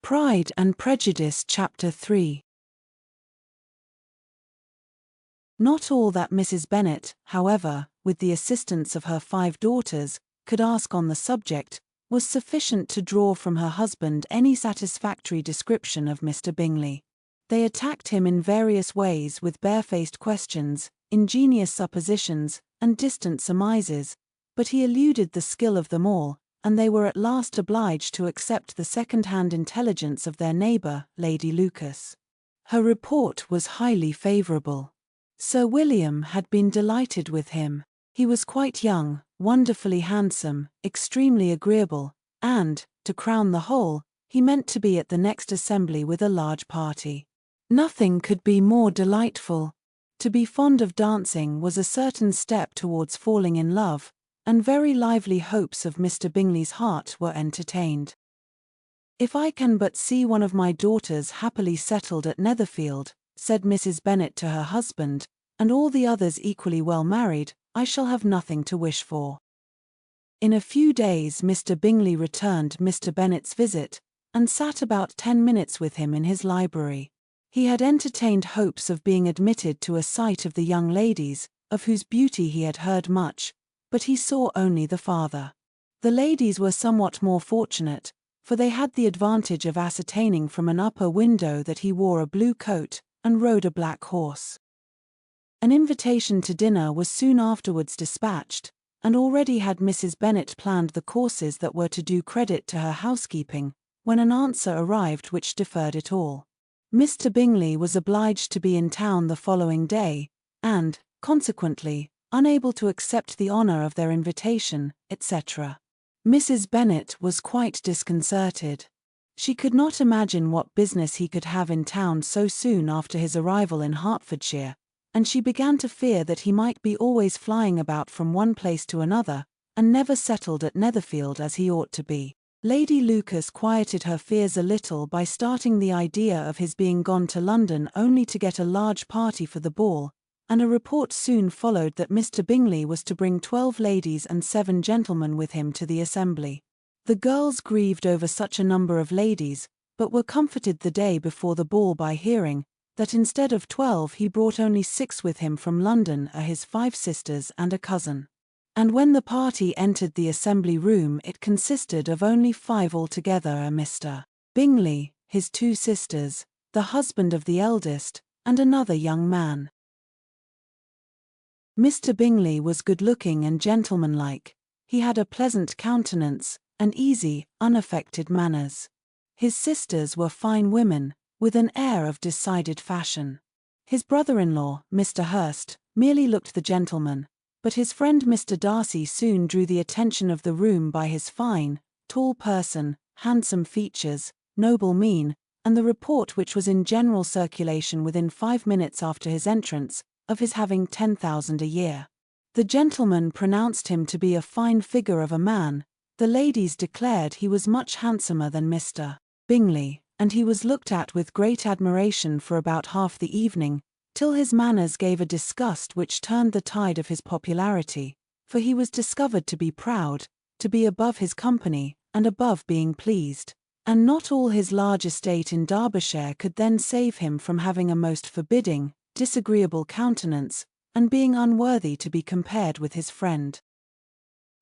Pride and Prejudice Chapter 3. Not all that Mrs. Bennet, however, with the assistance of her 5 daughters, could ask on the subject, was sufficient to draw from her husband any satisfactory description of Mr. Bingley. They attacked him in various ways with barefaced questions, ingenious suppositions, and distant surmises, but he eluded the skill of them all, and they were at last obliged to accept the second-hand intelligence of their neighbour, Lady Lucas. Her report was highly favourable. Sir William had been delighted with him. He was quite young, wonderfully handsome, extremely agreeable, and, to crown the whole, he meant to be at the next assembly with a large party. Nothing could be more delightful. To be fond of dancing was a certain step towards falling in love, and very lively hopes of Mr. Bingley's heart were entertained. "If I can but see one of my daughters happily settled at Netherfield," said Mrs. Bennet to her husband, "and all the others equally well married, I shall have nothing to wish for." In a few days Mr. Bingley returned Mr. Bennet's visit, and sat about 10 minutes with him in his library. He had entertained hopes of being admitted to a sight of the young ladies, of whose beauty he had heard much, but he saw only the father. The ladies were somewhat more fortunate, for they had the advantage of ascertaining from an upper window that he wore a blue coat, and rode a black horse. An invitation to dinner was soon afterwards dispatched, and already had Mrs. Bennet planned the courses that were to do credit to her housekeeping, when an answer arrived which deferred it all. Mr. Bingley was obliged to be in town the following day, and, consequently, unable to accept the honour of their invitation, etc. Mrs. Bennet was quite disconcerted. She could not imagine what business he could have in town so soon after his arrival in Hertfordshire, and she began to fear that he might be always flying about from one place to another, and never settled at Netherfield as he ought to be. Lady Lucas quieted her fears a little by starting the idea of his being gone to London only to get a large party for the ball, and a report soon followed that Mr. Bingley was to bring 12 ladies and 7 gentlemen with him to the assembly. The girls grieved over such a number of ladies, but were comforted the day before the ball by hearing that instead of 12 he brought only 6 with him from London, his 5 sisters and a cousin. And when the party entered the assembly room it consisted of only 5 altogether: Mr. Bingley, his 2 sisters, the husband of the eldest, and another young man. Mr. Bingley was good-looking and gentlemanlike. He had a pleasant countenance, and easy, unaffected manners. His sisters were fine women, with an air of decided fashion. His brother-in-law, Mr. Hurst, merely looked the gentleman, but his friend Mr. Darcy soon drew the attention of the room by his fine, tall person, handsome features, noble mien, and the report which was in general circulation within 5 minutes after his entrance, of his having 10,000 a year. The gentleman pronounced him to be a fine figure of a man. The ladies declared he was much handsomer than Mr. Bingley, and he was looked at with great admiration for about half the evening, till his manners gave a disgust which turned the tide of his popularity, for he was discovered to be proud, to be above his company, and above being pleased, and not all his large estate in Derbyshire could then save him from having a most forbidding, disagreeable countenance, and being unworthy to be compared with his friend.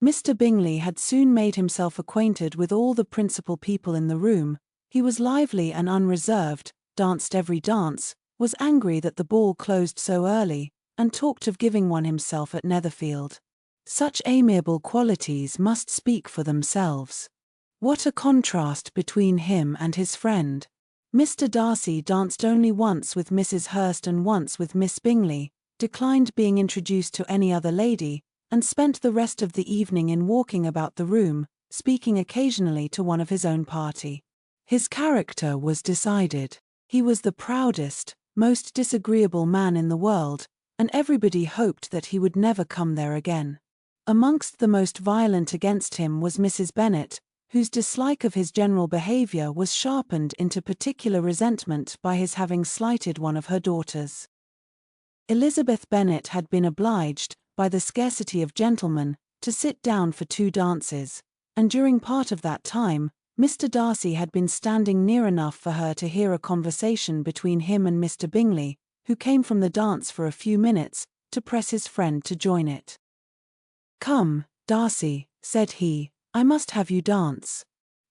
Mr. Bingley had soon made himself acquainted with all the principal people in the room. He was lively and unreserved, danced every dance, was angry that the ball closed so early, and talked of giving one himself at Netherfield. Such amiable qualities must speak for themselves. What a contrast between him and his friend! Mr. Darcy danced only once with Mrs. Hurst and once with Miss Bingley, declined being introduced to any other lady, and spent the rest of the evening in walking about the room, speaking occasionally to one of his own party. His character was decided. He was the proudest, most disagreeable man in the world, and everybody hoped that he would never come there again. Amongst the most violent against him was Mrs. Bennet, whose dislike of his general behaviour was sharpened into particular resentment by his having slighted one of her daughters. Elizabeth Bennet had been obliged, by the scarcity of gentlemen, to sit down for 2 dances, and during part of that time, Mr. Darcy had been standing near enough for her to hear a conversation between him and Mr. Bingley, who came from the dance for a few minutes, to press his friend to join it. "Come, Darcy," said he, "I must have you dance.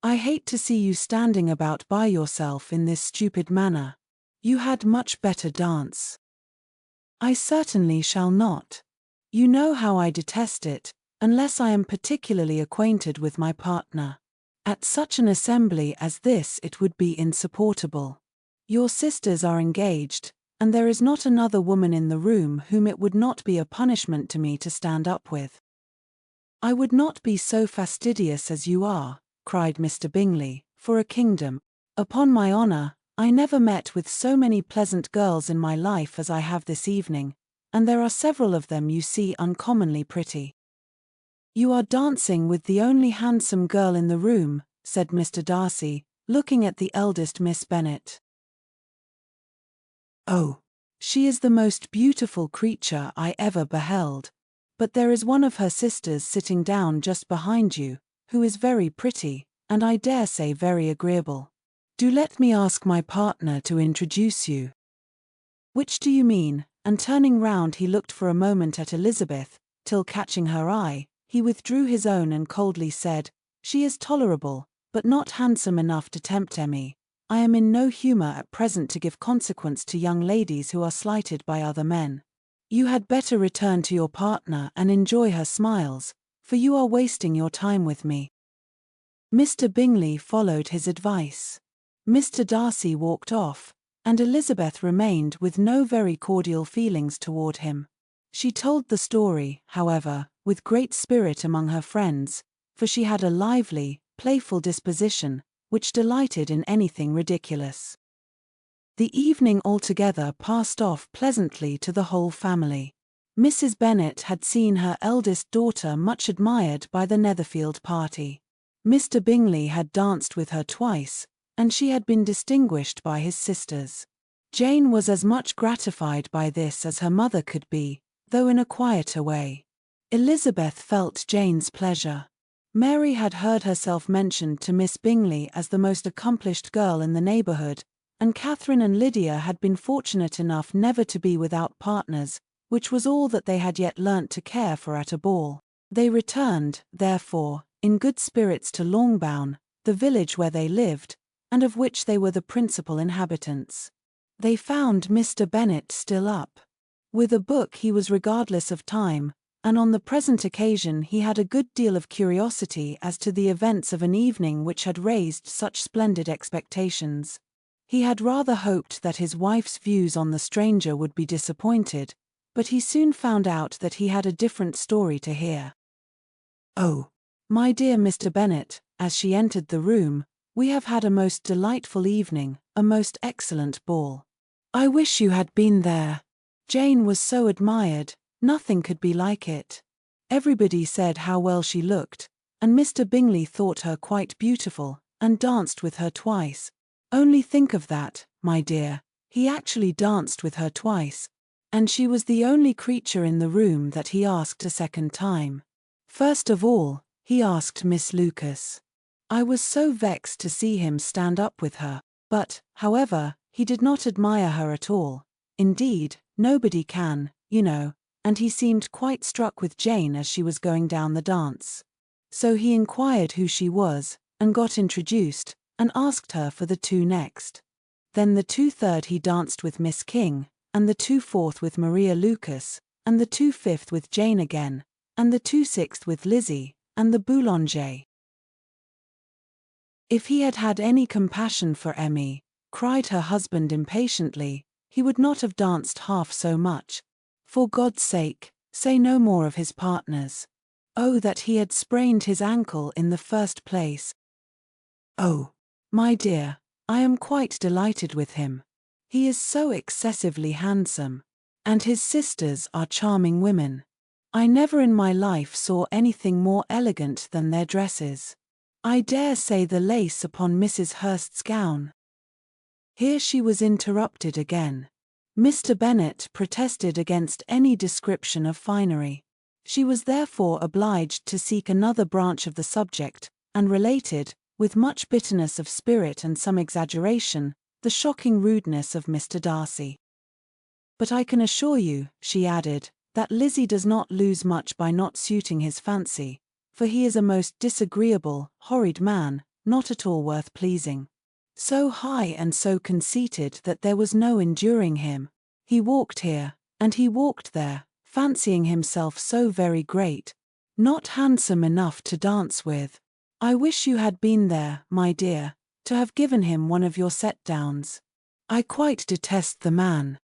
I hate to see you standing about by yourself in this stupid manner. You had much better dance." "I certainly shall not. You know how I detest it, unless I am particularly acquainted with my partner. At such an assembly as this it would be insupportable. Your sisters are engaged, and there is not another woman in the room whom it would not be a punishment to me to stand up with." "I would not be so fastidious as you are," cried Mr. Bingley, "for a kingdom. Upon my honor, I never met with so many pleasant girls in my life as I have this evening, and there are several of them you see uncommonly pretty." "You are dancing with the only handsome girl in the room," said Mr. Darcy, looking at the eldest Miss Bennet. "Oh, she is the most beautiful creature I ever beheld. But there is one of her sisters sitting down just behind you, who is very pretty, and I dare say very agreeable. Do let me ask my partner to introduce you." "Which do you mean?" And turning round he looked for a moment at Elizabeth, till catching her eye, he withdrew his own and coldly said, "She is tolerable, but not handsome enough to tempt Emmy. I am in no humour at present to give consequence to young ladies who are slighted by other men. You had better return to your partner and enjoy her smiles, for you are wasting your time with me." Mr. Bingley followed his advice. Mr. Darcy walked off, and Elizabeth remained with no very cordial feelings toward him. She told the story, however, with great spirit among her friends, for she had a lively, playful disposition, which delighted in anything ridiculous. The evening altogether passed off pleasantly to the whole family. Mrs. Bennet had seen her eldest daughter much admired by the Netherfield party. Mr. Bingley had danced with her twice, and she had been distinguished by his sisters. Jane was as much gratified by this as her mother could be, though in a quieter way. Elizabeth felt Jane's pleasure. Mary had heard herself mentioned to Miss Bingley as the most accomplished girl in the neighbourhood, and Catherine and Lydia had been fortunate enough never to be without partners, which was all that they had yet learnt to care for at a ball. They returned, therefore, in good spirits to Longbourn, the village where they lived, and of which they were the principal inhabitants. They found Mr. Bennet still up. With a book he was regardless of time, and on the present occasion he had a good deal of curiosity as to the events of an evening which had raised such splendid expectations. He had rather hoped that his wife's views on the stranger would be disappointed, but he soon found out that he had a different story to hear. "Oh, my dear Mr. Bennet," as she entered the room, "we have had a most delightful evening, a most excellent ball. I wish you had been there. Jane was so admired, nothing could be like it. Everybody said how well she looked, and Mr. Bingley thought her quite beautiful, and danced with her twice. Only think of that, my dear, he actually danced with her twice, and she was the only creature in the room that he asked a second time. First of all, he asked Miss Lucas. I was so vexed to see him stand up with her, but, however, he did not admire her at all. Indeed, nobody can, you know, and he seemed quite struck with Jane as she was going down the dance. So he inquired who she was, and got introduced, and asked her for the two next. Then the 2/3 he danced with Miss King, and the 2/4 with Maria Lucas, and the 2/5 with Jane again, and the 2/6 with Lizzie, and the Boulanger. If he had had any compassion for Emmy, cried her husband impatiently, he would not have danced half so much. For God's sake, say no more of his partners. Oh, that he had sprained his ankle in the first place. Oh, my dear, I am quite delighted with him. He is so excessively handsome. And his sisters are charming women. I never in my life saw anything more elegant than their dresses. I dare say the lace upon Mrs. Hurst's gown." Here she was interrupted again. Mr. Bennet protested against any description of finery. She was therefore obliged to seek another branch of the subject, and related, with much bitterness of spirit and some exaggeration, the shocking rudeness of Mr. Darcy. "But I can assure you," she added, "that Lizzie does not lose much by not suiting his fancy, for he is a most disagreeable, horrid man, not at all worth pleasing. So high and so conceited that there was no enduring him. He walked here, and he walked there, fancying himself so very great, not handsome enough to dance with. I wish you had been there, my dear, to have given him one of your set-downs. I quite detest the man."